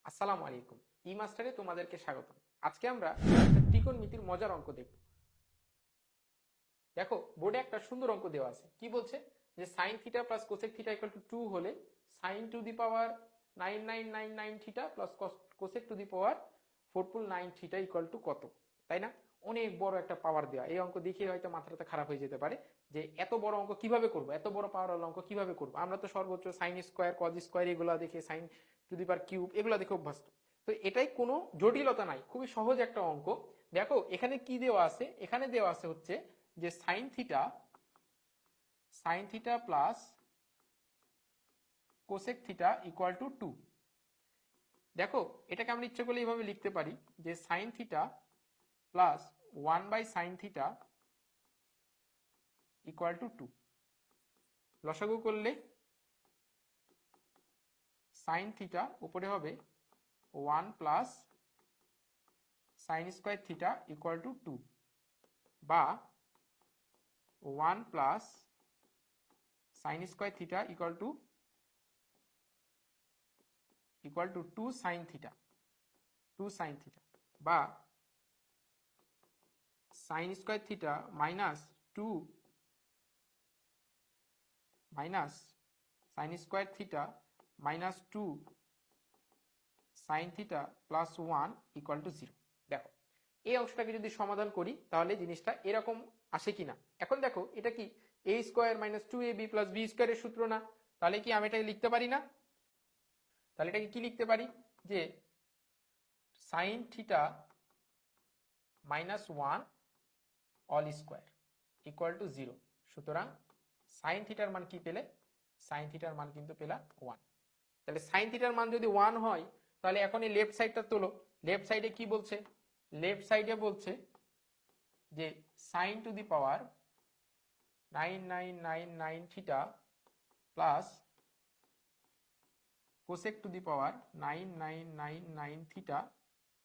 আসসালামু আলাইকুম। ই মাস্টারে তোমাদেরকে স্বাগতম। আজকে আমরা একটা ত্রিকোণমিতির মজার অঙ্ক দেখব। দেখো বোর্ডে একটা সুন্দর অঙ্ক দেওয়া আছে। কি বলছে যে sin theta plus cosec theta equal to 2 হলে sin two the power 9999 theta plus cosec to the power 4.9 theta equal two কত, তাই না? অনেক বড় একটা পাওয়ার দেওয়া। এই অঙ্ক দেখে হয়তো মাথাটা খারাপ হয়ে যেতে পারে যে এত বড় অঙ্ক কিভাবে করব, এত বড় পাওয়ার অঙ্ক কিভাবে করব। আমরা তো সর্বোচ্চ সাইন স্কোয়ার কজ স্কোয়ার এগুলো দেখে, sine to the power cube এগুলো দেখে অভ্যস্ত। তো এটাই কোনো জটিলতা নাই, খুবই সহজ একটা অঙ্ক। দেখো এখানে কি দেওয়া আছে, এখানে দেওয়া আছে হচ্ছে যে sine theta plus cosec theta equal to 2। দেখো এটাকে আমরা ইচ্ছে করলে এইভাবে লিখতে পারি যে sine theta plus 1/sin theta equal to 2। লসাগু করলে সাইন থিটা উপরে হবে 1 plus sine square theta equal to 2 বা 1 plus sine square theta equal to 2 sine theta বা sine square theta minus sine square theta minus 2 sine theta plus 1 equal to 0। দেখো এই অংশটাকে যদি সমাধান করি তাহলে জিনিসটা এরকম আসে কিনা। এখন দেখো এটা কি a square minus 2ab plus b স্কোয়ারের সূত্র না? তাহলে কি আমি এটাকে লিখতে পারি না? তাহলে এটাকে কি লিখতে পারি যে sine theta minus 1 all square equal to 0। সুতরাং সাইন থিটার মান কি পেলে? সাইন থিটার মান কিন্তু পেলা 1। তাহলে সাইন থিটার মান যদি 1 হয় তাহলে এখন এই লেফট সাইডটা তোলো। লেফট সাইডে কি বলছে? লেফট সাইডে বলছে যে sine to the power 9999 theta plus cosec to the power 9999 theta.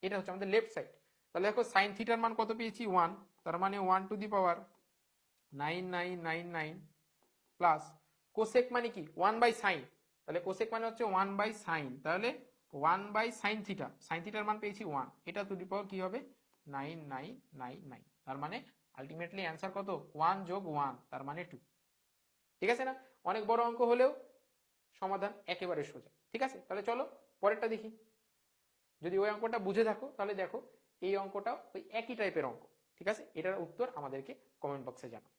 এটা হচ্ছে আমাদের লেফট সাইড। তাহলে দেখো সাইন থিটার মান কত পেয়েছি? 1। তার মানে 1 two the power 9999 plus cosec মানে কি 1/sin। তাহলে কোসেক মানে হচ্ছে 1/sin। তাহলে 1/sin থিটা, সাইন থিটার মান পেয়েছি 1, এটা টু দি পাওয়ার কি হবে 9999। তার মানে আলটিমেটলি অ্যান্সার কত? 1 যোগ 1 তার মানে 2। ঠিক আছে না? অনেক বড় অঙ্ক হলেও সমাধান একেবারে সোজা। ঠিক আছে, তাহলে চলো পরেরটা দেখি। যদি ওই অঙ্কটা বুঝে থাকো তাহলে দেখো এই অঙ্কটা ওই একই টাইপের অঙ্ক। ঠিক আছে, এটার উত্তর আমাদেরকে কমেন্ট বক্সে জানাও।